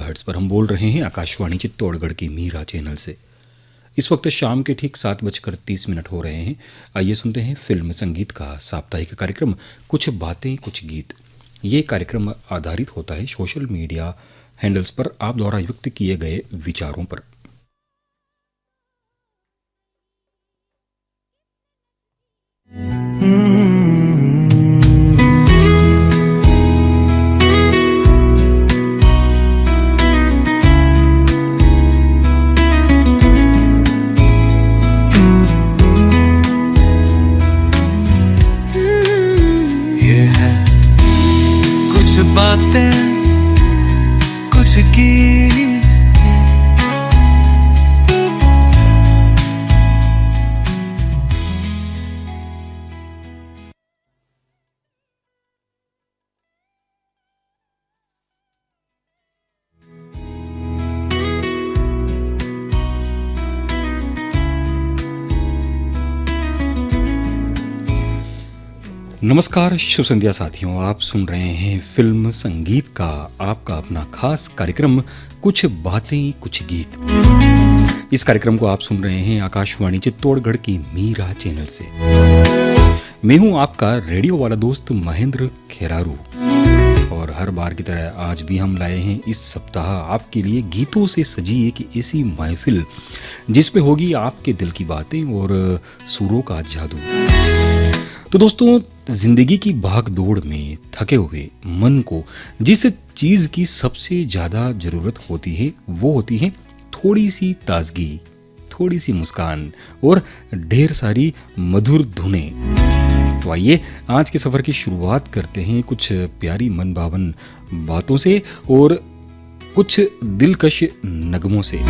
Megahertz पर हम बोल रहे हैं आकाशवाणी चित्तौड़गढ़ के मीरा चैनल से। इस वक्त शाम के ठीक 7:30 हो रहे हैं। आइए सुनते हैं फिल्म संगीत का साप्ताहिक कार्यक्रम कुछ बातें कुछ गीत। ये कार्यक्रम आधारित होता है सोशल मीडिया हैंडल्स पर आप द्वारा व्यक्त किए गए विचारों पर। ये है कुछ बातें कुछ गीत, नमस्कार, शुभ संध्या साथियों। आप सुन रहे हैं फिल्म संगीत का आपका अपना खास कार्यक्रम कुछ बातें कुछ गीत। इस कार्यक्रम को आप सुन रहे हैं आकाशवाणी चित्तौड़गढ़ की मीरा चैनल से। मैं हूं आपका रेडियो वाला दोस्त महेंद्र खेरारू और हर बार की तरह आज भी हम लाए हैं इस सप्ताह आपके लिए गीतों से सजी एक ऐसी महफिल जिसमें होगी आपके दिल की बातें और सुरों का जादू। तो दोस्तों, जिंदगी की भाग दौड़ में थके हुए मन को जिस चीज की सबसे ज्यादा जरूरत होती है वो होती है थोड़ी सी ताजगी, थोड़ी सी मुस्कान और ढेर सारी मधुर धुनें। तो आइए आज के सफर की शुरुआत करते हैं कुछ प्यारी मन भावन बातों से और कुछ दिलकश नगमों से।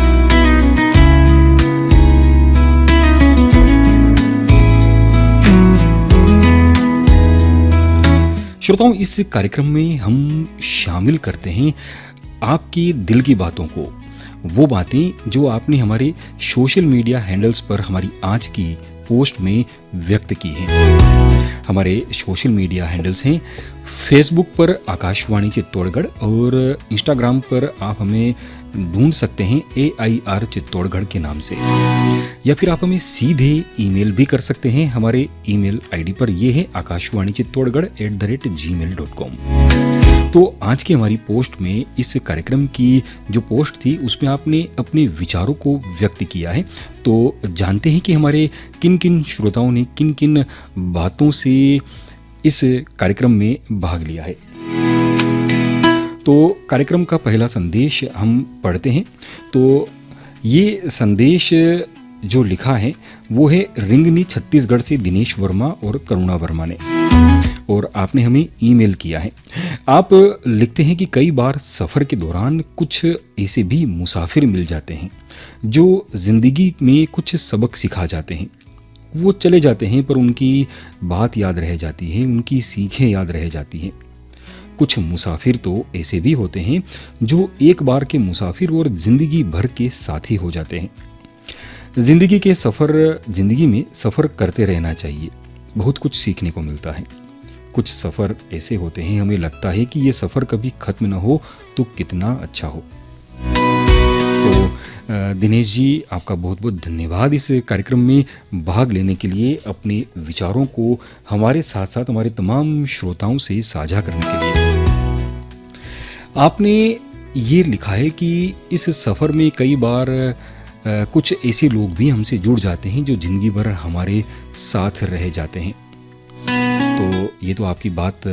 श्रोताओं, इस कार्यक्रम में हम शामिल करते हैं आपकी दिल की बातों को, वो बातें जो आपने हमारे सोशल मीडिया हैंडल्स पर हमारी आज की पोस्ट में व्यक्त की हैं। हमारे सोशल मीडिया हैंडल्स हैं फेसबुक पर आकाशवाणी चित्तौड़गढ़ और इंस्टाग्राम पर आप हमें ढूंढ सकते हैं AIR चित्तौड़गढ़ के नाम से, या फिर आप हमें सीधे ईमेल भी कर सकते हैं। हमारे ईमेल आईडी पर ये है akashwanichittorgarh@gmail.com। तो आज की हमारी पोस्ट में इस कार्यक्रम की जो पोस्ट थी उसमें आपने अपने विचारों को व्यक्त किया है। तो जानते हैं कि हमारे किन किन श्रोताओं ने किन किन बातों से इस कार्यक्रम में भाग लिया है। तो कार्यक्रम का पहला संदेश हम पढ़ते हैं। तो ये संदेश जो लिखा है वो है रिंगनी छत्तीसगढ़ से दिनेश वर्मा और करुणा वर्मा ने, और आपने हमें ईमेल किया है। आप लिखते हैं कि कई बार सफ़र के दौरान कुछ ऐसे भी मुसाफिर मिल जाते हैं जो ज़िंदगी में कुछ सबक सिखा जाते हैं। वो चले जाते हैं पर उनकी बात याद रह जाती है, उनकी सीखें याद रह जाती हैं। कुछ मुसाफिर तो ऐसे भी होते हैं जो एक बार के मुसाफिर और ज़िंदगी भर के साथी हो जाते हैं। ज़िंदगी में सफ़र करते रहना चाहिए, बहुत कुछ सीखने को मिलता है। कुछ सफ़र ऐसे होते हैं हमें लगता है कि ये सफ़र कभी ख़त्म ना हो तो कितना अच्छा हो। तो दिनेश जी, आपका बहुत बहुत धन्यवाद इस कार्यक्रम में भाग लेने के लिए, अपने विचारों को हमारे साथ साथ हमारे तमाम श्रोताओं से साझा करने के लिए। आपने ये लिखा है कि इस सफ़र में कई बार कुछ ऐसे लोग भी हमसे जुड़ जाते हैं जो ज़िंदगी भर हमारे साथ रह जाते हैं। तो ये तो आपकी बात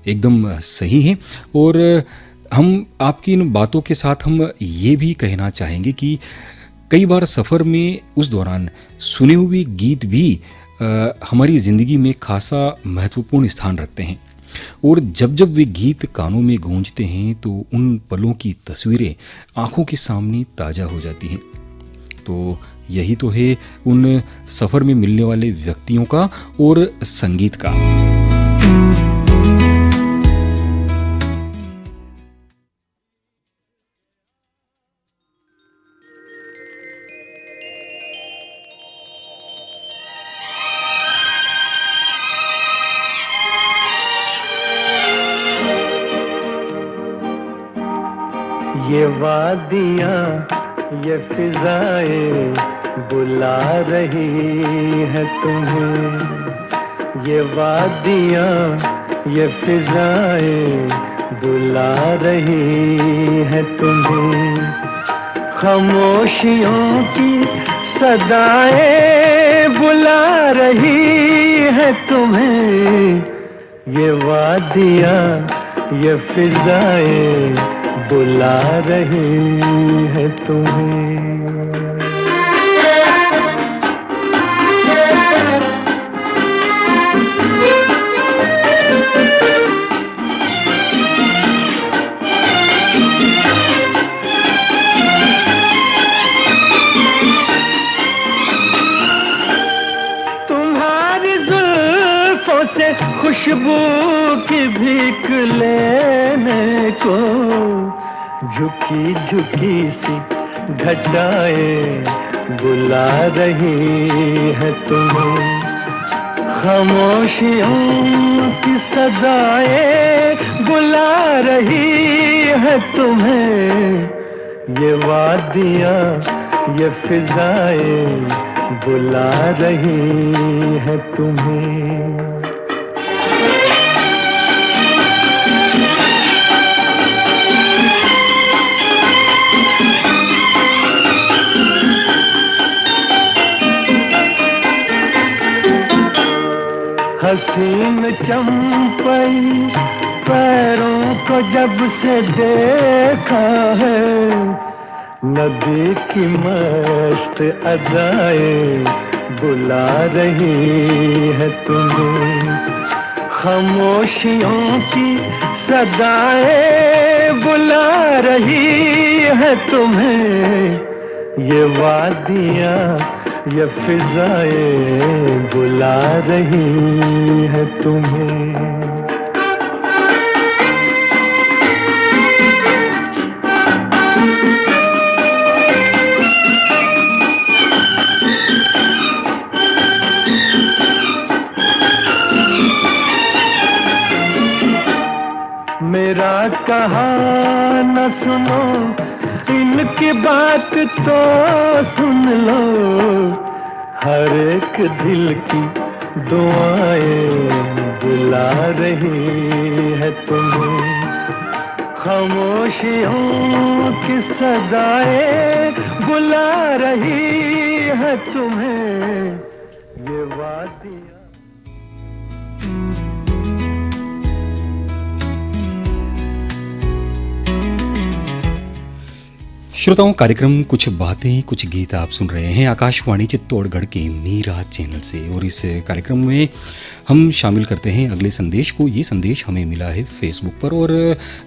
एकदम सही है, और हम आपकी इन बातों के साथ हम ये भी कहना चाहेंगे कि कई बार सफ़र में उस दौरान सुने हुए गीत भी हमारी ज़िंदगी में खासा महत्वपूर्ण स्थान रखते हैं, और जब जब वे गीत कानों में गूंजते हैं तो उन पलों की तस्वीरें आंखों के सामने ताज़ा हो जाती हैं। तो यही तो है उन सफ़र में मिलने वाले व्यक्तियों का और संगीत का। ये वादियाँ ये फिजाएं बुला रही है तुम्हें। ये वादियाँ ये फिजाएं बुला रही है तुम्हें। खामोशियों की सदाएं बुला रही है तुम्हें। ये वादियाँ ये फिजाएं बुला रही है तुम्हें। से खुशबू की भीख लेने को झुकी झुकी सी घटाएं बुला रही है तुम्हें। खामोशियों की सदाएं बुला रही है तुम्हें। ये वादियाँ ये फिजाएं बुला रही है तुम्हें। हसीन चंपई पैरों को जब से देखा है, नदी की मस्त अदाएं बुला रही है तुम्हें। खामोशियों की सदाएं बुला रही है तुम्हें। ये वादियाँ ये फिजाएं बुला रही है तुम्हें। मेरा कहा न सुनो, इनकी बात तो सुन लो। हर एक दिल की दुआएं बुला रही है तुम्हें। खामोशियों की सदाएं बुला रही है तुम्हें। ये वादियाँ श्रोताओं, कार्यक्रम कुछ बातें कुछ गीत आप सुन रहे हैं आकाशवाणी चित्तौड़गढ़ के मीरा चैनल से। और इस कार्यक्रम में हम शामिल करते हैं अगले संदेश को। ये संदेश हमें मिला है फेसबुक पर और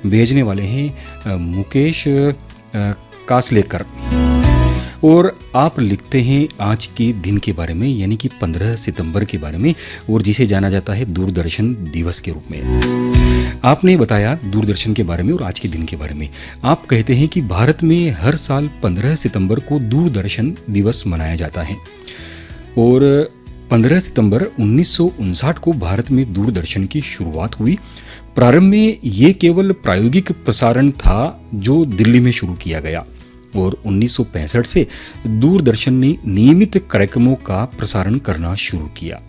भेजने वाले हैं मुकेश कासलेकर। और आप लिखते हैं आज के दिन के बारे में, यानी कि 15 सितंबर के बारे में, और जिसे जाना जाता है दूरदर्शन दिवस के रूप में। आपने बताया दूरदर्शन के बारे में और आज के दिन के बारे में। आप कहते हैं कि भारत में हर साल 15 सितंबर को दूरदर्शन दिवस मनाया जाता है। और 15 सितंबर 1959 को भारत में दूरदर्शन की शुरुआत हुई। प्रारंभ में ये केवल प्रायोगिक प्रसारण था जो दिल्ली में शुरू किया गया, और 1965 से दूरदर्शन ने नियमित कार्यक्रमों का प्रसारण करना शुरू किया।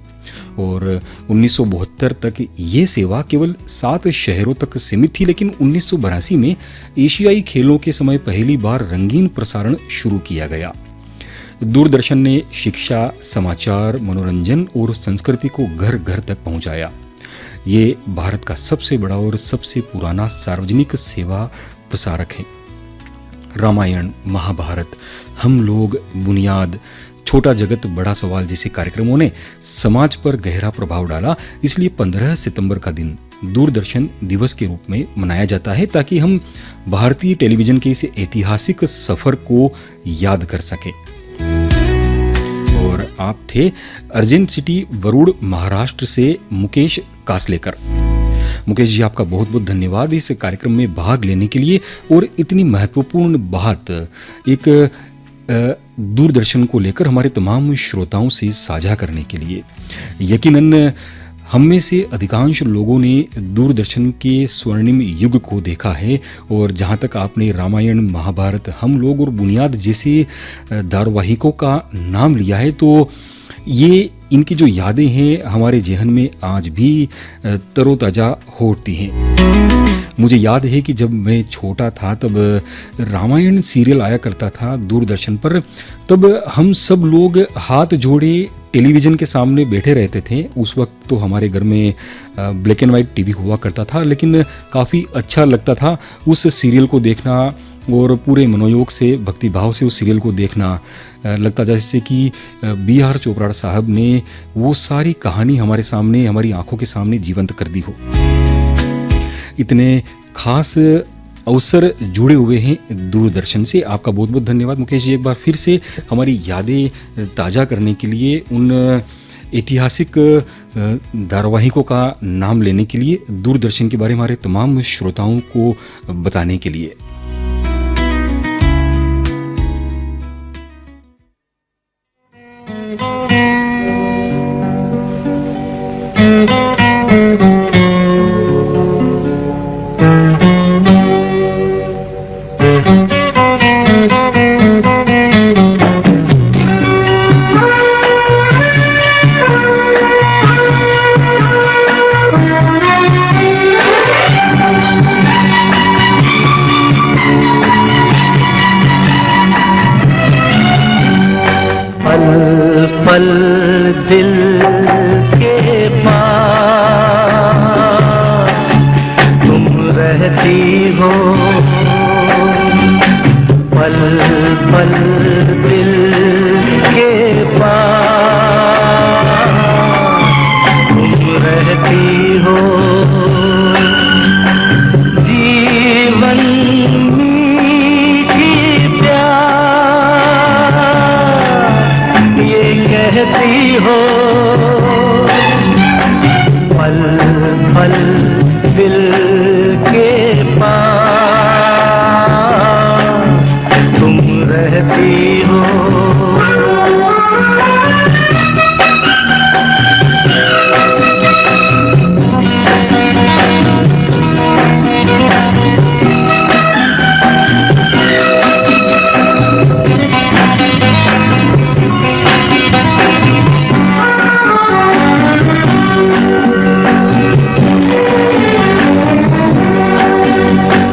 और 1972 तक ये सेवा केवल 7 शहरों तक सीमित थी, लेकिन 1982 में एशियाई खेलों के समय पहली बार रंगीन प्रसारण शुरू किया गया। दूरदर्शन ने शिक्षा, समाचार, मनोरंजन और संस्कृति को घर घर तक पहुंचाया। ये भारत का सबसे बड़ा और सबसे पुराना सार्वजनिक सेवा प्रसारक है। रामायण, महाभारत, हम लोग, बुनियाद, छोटा जगत बड़ा सवाल जैसे कार्यक्रमों ने समाज पर गहरा प्रभाव डाला। इसलिए 15 सितंबर का दिन दूरदर्शन दिवस के रूप में मनाया जाता है, ताकि हम भारतीय टेलीविजन के इस ऐतिहासिक सफर को याद कर सकें। और आप थे अर्जेंट सिटी, वरुड़, महाराष्ट्र से मुकेश कासलेकर। मुकेश जी, आपका बहुत बहुत धन्यवाद इस कार्यक्रम में भाग लेने के लिए और इतनी महत्वपूर्ण बात एक दूरदर्शन को लेकर हमारे तमाम श्रोताओं से साझा करने के लिए। यकीनन हम में से अधिकांश लोगों ने दूरदर्शन के स्वर्णिम युग को देखा है और जहाँ तक आपने रामायण, महाभारत, हम लोग और बुनियाद जैसे धारावाहिकों का नाम लिया है, तो ये इनकी जो यादें हैं हमारे जहन में आज भी तरोताज़ा हो उठती हैं। मुझे याद है कि जब मैं छोटा था तब रामायण सीरियल आया करता था दूरदर्शन पर। तब हम सब लोग हाथ जोड़े टेलीविज़न के सामने बैठे रहते थे। उस वक्त तो हमारे घर में ब्लैक एंड वाइट टीवी हुआ करता था, लेकिन काफ़ी अच्छा लगता था उस सीरियल को देखना और पूरे मनोयोग से, भक्ति भाव से उस सीरियल को देखना। लगता जैसे कि बी आर चोपड़ा साहब ने वो सारी कहानी हमारे सामने, हमारी आंखों के सामने जीवंत कर दी हो। इतने खास अवसर जुड़े हुए हैं दूरदर्शन से। आपका बहुत बहुत धन्यवाद मुकेश जी, एक बार फिर से हमारी यादें ताज़ा करने के लिए, उन ऐतिहासिक धारावाहिकों का नाम लेने के लिए, दूरदर्शन के बारे में हमारे तमाम श्रोताओं को बताने के लिए। पल दिल के पास तुम रहती हो, पल पल दिल के पास तुम रहती हो। जीवन मीठी प्यास ये कहती हो, पल पल दिल के पास तुम रहती हो।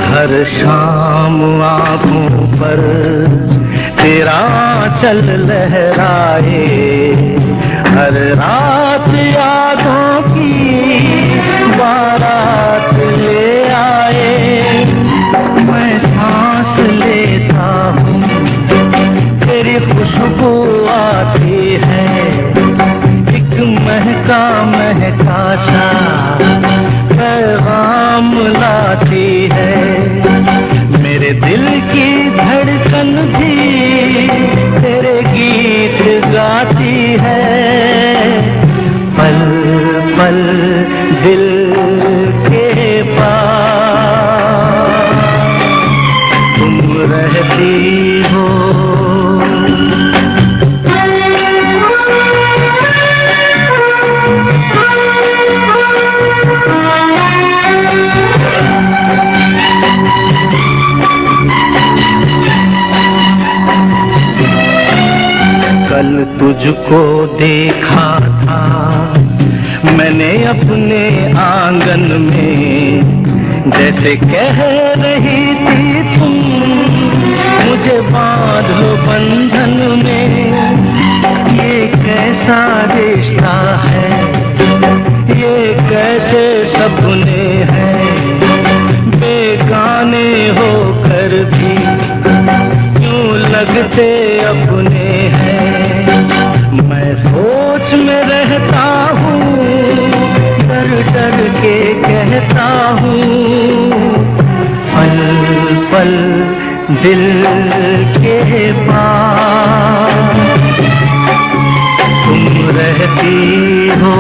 हर शाम आँखों पर तेरा चल लहराए, हर रात यादों की बारात ले आए। मैं सांस लेता हूँ तेरी खुशबू आती है, एक महका महका सा पैगाम लाती है। मेरे दिल की धड़कन भी तेरे गीत गाती है, पल पल दिल के पास तुम रहती हो। कल तुझको देखा था मैंने अपने आंगन में, जैसे कह रही थी तुम मुझे बांध लो बंधन में। ये कैसा रिश्ता है, ये कैसे सपने हैं, बेगाने होकर भी क्यों लगते अपने हैं। मैं सोच में रहता हूँ, डर डर के कहता हूँ, पल पल दिल के पास तुम रहती हो।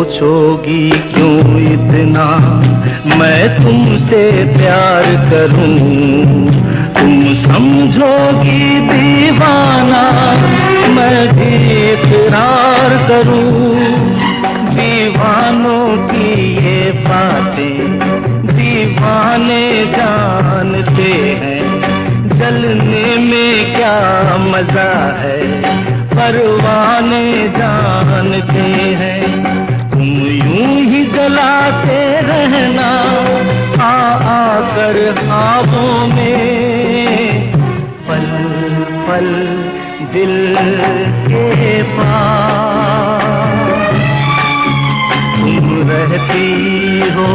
सोचोगी क्यों इतना मैं तुमसे प्यार करूं, तुम समझोगी दीवाना मैं भी इकरार करूं। दीवानों की ये बातें दीवाने जानते हैं, जलने में क्या मजा है परवाने जानते हैं। तुम यूं ही जलाते रहना आकर ख्वाबों में, पल पल दिल के पास तुम रहती हो।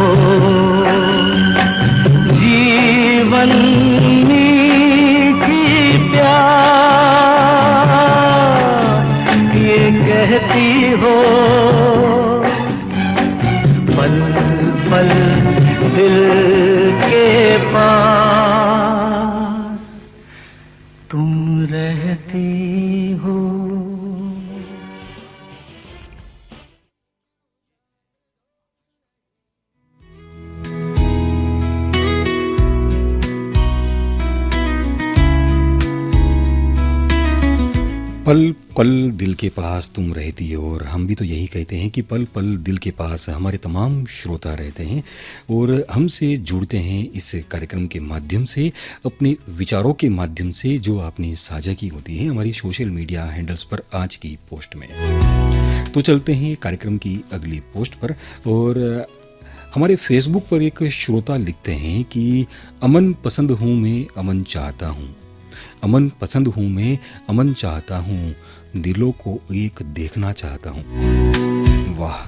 जीवन मीठी प्यार ये कहती हो, पल पल दिल के पास तुम रहती हो। पल पल दिल के पास तुम रहती हो, और हम भी तो यही कहते हैं कि पल पल दिल के पास हमारे तमाम श्रोता रहते हैं और हमसे जुड़ते हैं इस कार्यक्रम के माध्यम से, अपने विचारों के माध्यम से जो आपने साझा की होती है हमारी सोशल मीडिया हैंडल्स पर आज की पोस्ट में। तो चलते हैं कार्यक्रम की अगली पोस्ट पर, और हमारे फेसबुक पर एक श्रोता लिखते हैं कि अमन पसंद हूँ मैं, अमन चाहता हूँ, अमन पसंद हूँ मैं, अमन चाहता हूँ, दिलों को एक देखना चाहता हूँ। वाह,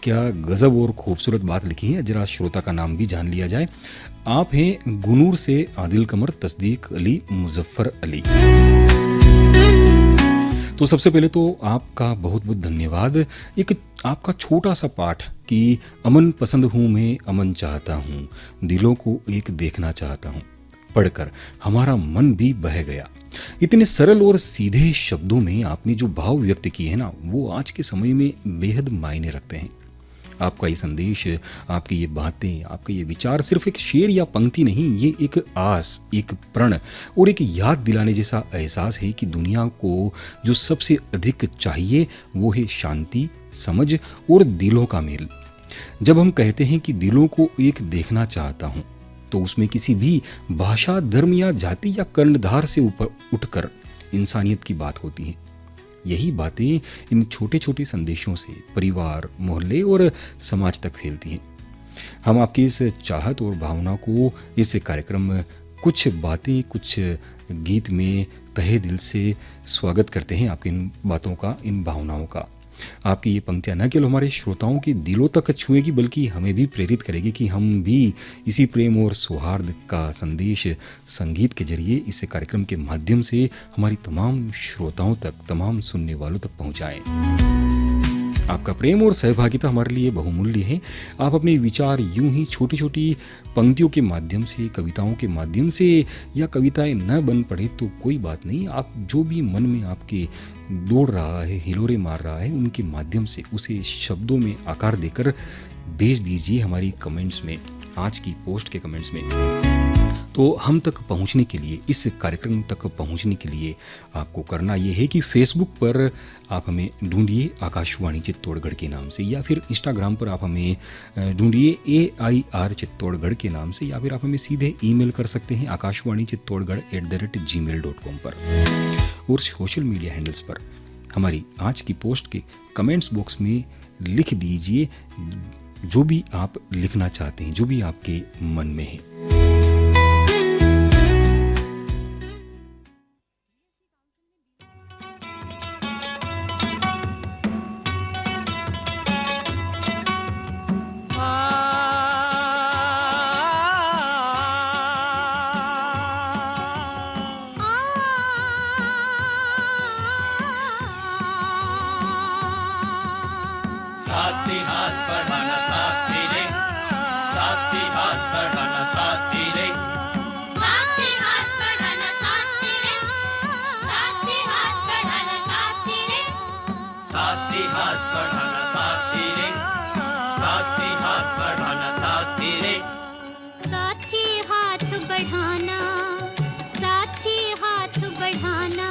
क्या गजब और खूबसूरत बात लिखी है। जरा श्रोता का नाम भी जान लिया जाए। आप हैं गुनूर से आदिल कमर, तस्दीक अली, मुजफ्फर अली। तो सबसे पहले तो आपका बहुत बहुत धन्यवाद। एक आपका छोटा सा पाठ कि अमन पसंद हूँ मैं, अमन चाहता हूँ, दिलों को एक देखना चाहता हूँ, पढ़कर हमारा मन भी बह गया। इतने सरल और सीधे शब्दों में आपने जो भाव व्यक्त किए हैं ना, वो आज के समय में बेहद मायने रखते हैं। आपका ये संदेश, आपकी ये बातें, आपके ये विचार सिर्फ एक शेर या पंक्ति नहीं, ये एक आस, एक प्रण और एक याद दिलाने जैसा एहसास है कि दुनिया को जो सबसे अधिक चाहिए वो है शांति, समझ और दिलों का मेल। जब हम कहते हैं कि दिलों को एक देखना चाहता हूँ, तो उसमें किसी भी भाषा, धर्म या जाति या कर्णधार से ऊपर उठकर इंसानियत की बात होती है। यही बातें इन छोटे छोटे संदेशों से परिवार, मोहल्ले और समाज तक फैलती हैं। हम आपकी इस चाहत और भावना को इस कार्यक्रम में कुछ बातें, कुछ गीत में तहे दिल से स्वागत करते हैं। आपकी इन बातों का, इन भावनाओं का। आपकी ये पंक्तियाँ न केवल हमारे श्रोताओं के दिलों तक छुएगी, बल्कि हमें भी प्रेरित करेगी कि हम भी इसी प्रेम और सौहार्द का संदेश संगीत के जरिए इस कार्यक्रम के माध्यम से हमारी तमाम श्रोताओं तक, तमाम सुनने वालों तक पहुँचाएं। आपका प्रेम और सहभागिता हमारे लिए बहुमूल्य है। आप अपने विचार यूं ही छोटी छोटी पंक्तियों के माध्यम से, कविताओं के माध्यम से, या कविताएं न बन पड़े तो कोई बात नहीं, आप जो भी मन में आपके दौड़ रहा है, हिलोरे मार रहा है, उनके माध्यम से उसे शब्दों में आकार देकर भेज दीजिए हमारी कमेंट्स में, आज की पोस्ट के कमेंट्स में। तो हम तक पहुंचने के लिए, इस कार्यक्रम तक पहुंचने के लिए आपको करना ये है कि फेसबुक पर आप हमें ढूंढिए आकाशवाणी चित्तौड़गढ़ के नाम से, या फिर इंस्टाग्राम पर आप हमें ढूंढिए AIR चित्तौड़गढ़ के नाम से, या फिर आप हमें सीधे ईमेल कर सकते हैं akashwanichittorgarh@gmail.com पर। और सोशल मीडिया हैंडल्स पर हमारी आज की पोस्ट के कमेंट्स बॉक्स में लिख दीजिए जो भी आप लिखना चाहते हैं, जो भी आपके मन में है। साथी हाथ बढ़ाना साथी रे, साथी हाथ बढ़ाना साथी रे, साथी हाथ बढ़ाना साथी रे, साथी हाथ बढ़ाना साथी रे, साथी हाथ बढ़ाना साथी रे, बढ़ाना, साथी हाथ बढ़ाना।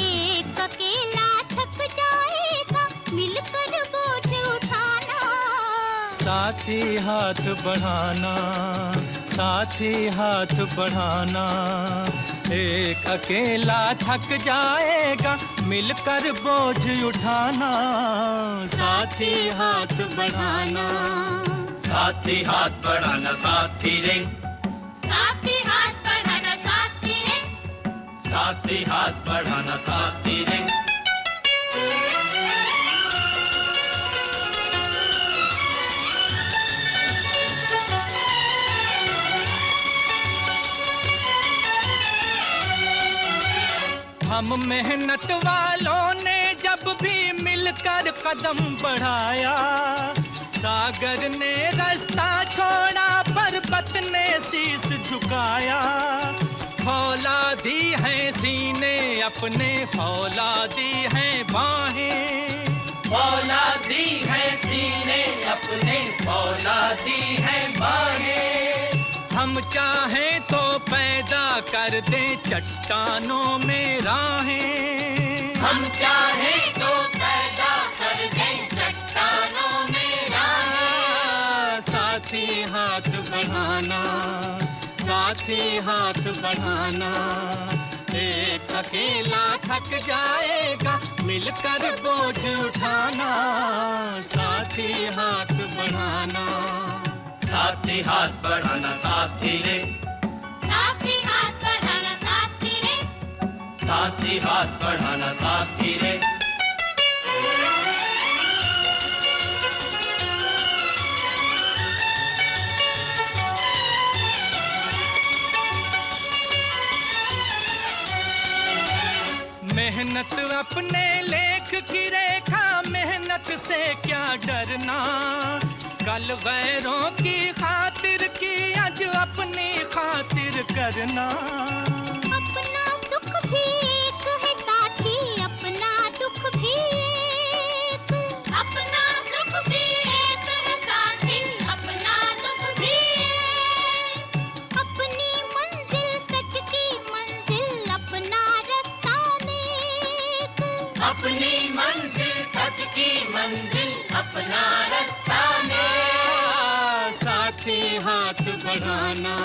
एक अकेला थक जाएगा, मिलकर बोझ उठाना। साथी हाथ बढ़ाना, साथी हाथ बढ़ाना। एक अकेला थक जाएगा, मिलकर बोझ उठाना। साथी हाथ बढ़ाना। साथी हाथ बढ़ाना साथी रे, साथी हाथ बढ़ाना साथी रे, साथी हाथ बढ़ाना साथी रे। हम मेहनत वालों ने जब भी मिलकर कदम बढ़ाया, सागर ने रास्ता छोड़ा, पर्वत ने शीश झुकाया। फौलादी है सीने अपने, फौलादी है बाहें, फौलादी है सीने अपने, फौलादी है बाहें। हम चाहें तो पैदा कर दे चट्टानों में राहें। हम चाहें तो पैदा कर दें चट्टानों में राहें। साथी हाथ बढ़ाना, साथी हाथ बढ़ाना। एक अकेला थक जाएगा, मिलकर बोझ उठाना। साथी हाथ बढ़ाना। साथी हाथ बढ़ाना साथी रे, साथी हाथ बढ़ाना साथी रे, साथी हाथ बढ़ाना साथी रे। मेहनत अपने लेख की रेखा, मेहनत से क्या डरना। कल गैरों की खातिर की, आज अपनी खातिर करना। अपना सुख भी एक है साथी, अपना दुख भी एक। अपना सुख भी एक है साथी, अपना दुख भी एक। अपनी मंजिल सच की मंजिल, अपना रास्ता नेक। अपनी मंजिल सच की मंजिल, अपना रास्ता में। साथी हाथ बढ़ाना,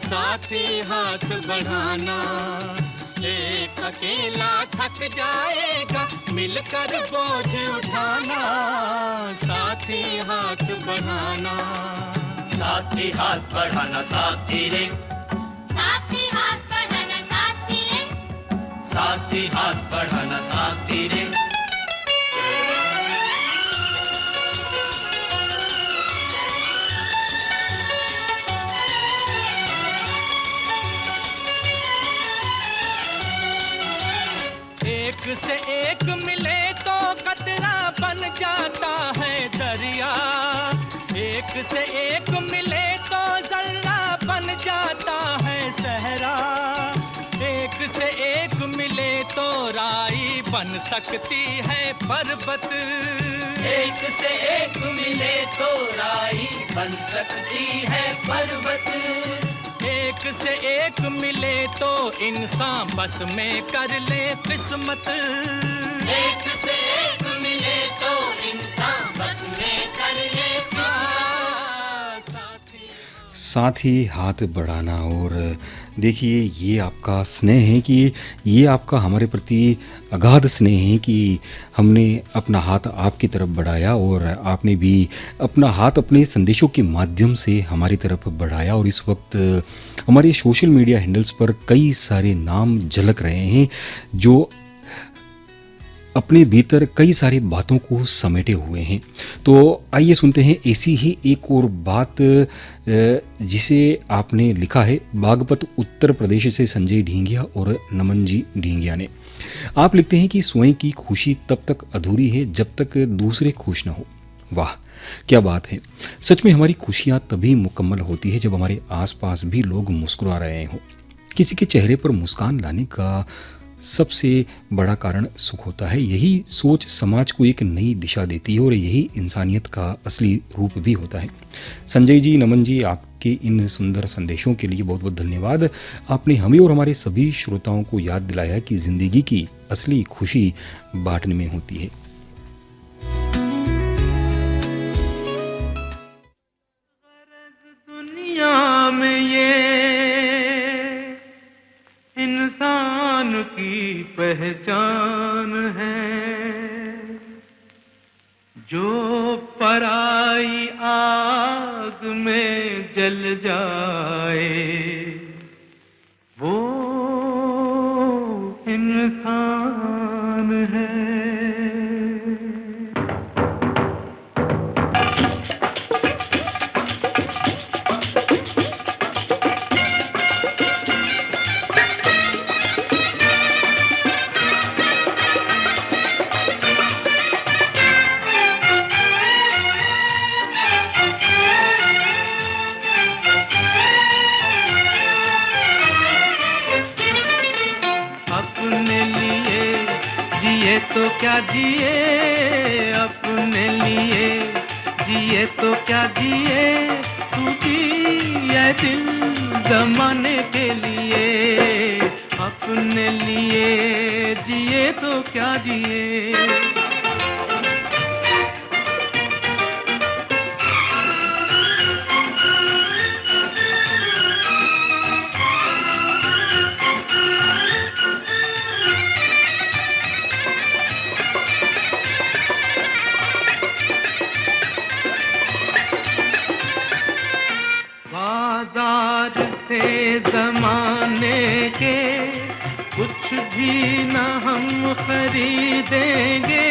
साथी हाथ बढ़ाना। एक अकेला थक जाएगा, मिलकर बोझ उठाना। साथी हाथ बढ़ाना। साथी हाथ बढ़ाना साथी रे, साथी हाथ बढ़ाना साथी रे, साथी हाथ बढ़ाना साथी रे। एक से एक मिले तो कतरा बन जाता है दरिया। एक से एक मिले तो जर्रा बन जाता है सहरा। एक से एक मिले तो राई बन सकती है पर्वत। एक से एक मिले तो राई बन सकती है पर्वत। एक से एक मिले तो इंसान बस में कर ले किस्मत। एक से एक मिले तो इंसान बस में कर ले साथी हाथ बढ़ाना। और देखिए ये आपका स्नेह है कि ये आपका हमारे प्रति अगाध स्नेह है कि हमने अपना हाथ आपकी तरफ बढ़ाया और आपने भी अपना हाथ अपने संदेशों के माध्यम से हमारी तरफ बढ़ाया। और इस वक्त हमारे सोशल मीडिया हैंडल्स पर कई सारे नाम झलक रहे हैं जो अपने भीतर कई सारी बातों को समेटे हुए हैं। तो आइए सुनते हैं ऐसी ही एक और बात जिसे आपने लिखा है बागपत उत्तर प्रदेश से संजय ढींगिया और नमन जी ढींगिया ने। आप लिखते हैं कि स्वयं की खुशी तब तक अधूरी है जब तक दूसरे खुश न हो। वाह क्या बात है। सच में हमारी खुशियाँ तभी मुकम्मल होती है जब हमारे आसपास भी लोग मुस्कुरा रहे हों। किसी के चेहरे पर मुस्कान लाने का सबसे बड़ा कारण सुख होता है। यही सोच समाज को एक नई दिशा देती है और यही इंसानियत का असली रूप भी होता है। संजय जी, नमन जी, आपके इन सुंदर संदेशों के लिए बहुत बहुत धन्यवाद। आपने हमें और हमारे सभी श्रोताओं को याद दिलाया कि ज़िंदगी की असली खुशी बांटने में होती है। दुनिया में ये इंसान की पहचान है, जो पराई आग में जल जाए वो इंसान है। अपने लिए जिए तो क्या जिए, अपने लिए जिए तो क्या जिए, तू जिए दिल जमाने के लिए। अपने लिए जिए तो क्या जिए। बाजार से जमाने के कुछ भी न हम खरीदेंगे,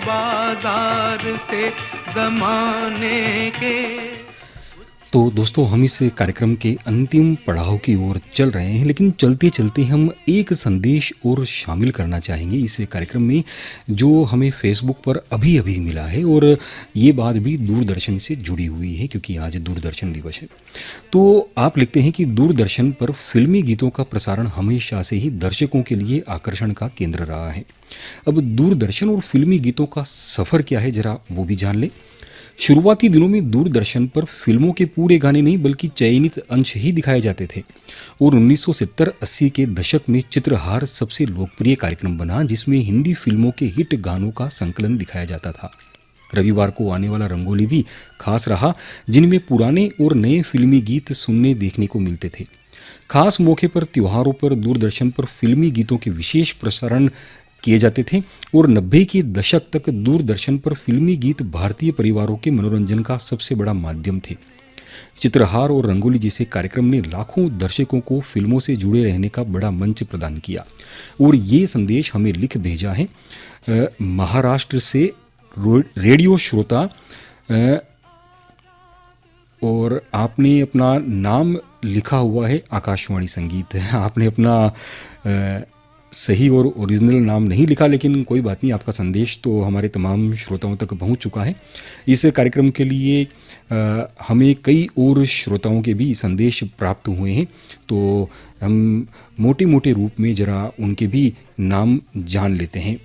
बाजार से जमाने के। तो दोस्तों, हम इस कार्यक्रम के अंतिम पड़ाव की ओर चल रहे हैं, लेकिन चलते चलते हम एक संदेश और शामिल करना चाहेंगे इस कार्यक्रम में, जो हमें फेसबुक पर अभी अभी मिला है। और ये बात भी दूरदर्शन से जुड़ी हुई है, क्योंकि आज दूरदर्शन दिवस है। तो आप लिखते हैं कि दूरदर्शन पर फिल्मी गीतों का प्रसारण हमेशा से ही दर्शकों के लिए आकर्षण का केंद्र रहा है। अब दूरदर्शन और फिल्मी गीतों का सफ़र क्या है, जरा वो भी जान लें। शुरुआती दिनों में दूरदर्शन पर फिल्मों के पूरे गाने नहीं बल्कि चयनित अंश ही दिखाए जाते थे, और 1970-80 के दशक में चित्रहार सबसे लोकप्रिय कार्यक्रम बना, जिसमें हिंदी फिल्मों के हिट गानों का संकलन दिखाया जाता था। रविवार को आने वाला रंगोली भी खास रहा, जिनमें पुराने और नए फिल्मी गीत सुनने देखने को मिलते थे। खास मौके पर, त्योहारों पर दूरदर्शन पर फिल्मी गीतों के विशेष प्रसारण किए जाते थे, और 90 के दशक तक दूरदर्शन पर फिल्मी गीत भारतीय परिवारों के मनोरंजन का सबसे बड़ा माध्यम थे। चित्रहार और रंगोली जैसे कार्यक्रम ने लाखों दर्शकों को फिल्मों से जुड़े रहने का बड़ा मंच प्रदान किया। और ये संदेश हमें लिख भेजा है महाराष्ट्र से रेडियो श्रोता, और आपने अपना नाम लिखा हुआ है आकाशवाणी संगीत। आपने अपना सही और ओरिजिनल नाम नहीं लिखा, लेकिन कोई बात नहीं, आपका संदेश तो हमारे तमाम श्रोताओं तक पहुंच चुका है। इस कार्यक्रम के लिए हमें कई और श्रोताओं के भी संदेश प्राप्त हुए हैं, तो हम मोटे मोटे रूप में ज़रा उनके भी नाम जान लेते हैं।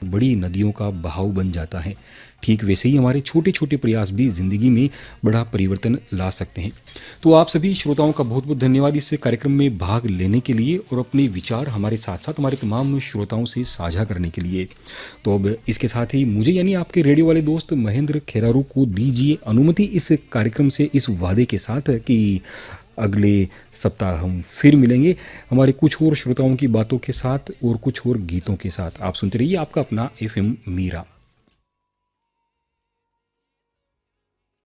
बड़ी नदियों का बहाव बन जाता है, ठीक वैसे ही हमारे छोटे छोटे प्रयास भी ज़िंदगी में बड़ा परिवर्तन ला सकते हैं। तो आप सभी श्रोताओं का बहुत बहुत धन्यवाद इस कार्यक्रम में भाग लेने के लिए और अपने विचार हमारे साथ साथ हमारे तमाम श्रोताओं से साझा करने के लिए। तो अब इसके साथ ही मुझे यानी आपके रेडियो वाले दोस्त महेंद्र खेरारू को दीजिए अनुमति इस कार्यक्रम से, इस वादे के साथ कि अगले सप्ताह हम फिर मिलेंगे हमारे कुछ और श्रोताओं की बातों के साथ और कुछ और गीतों के साथ। आप सुनते रहिए आपका अपना FM मीरा।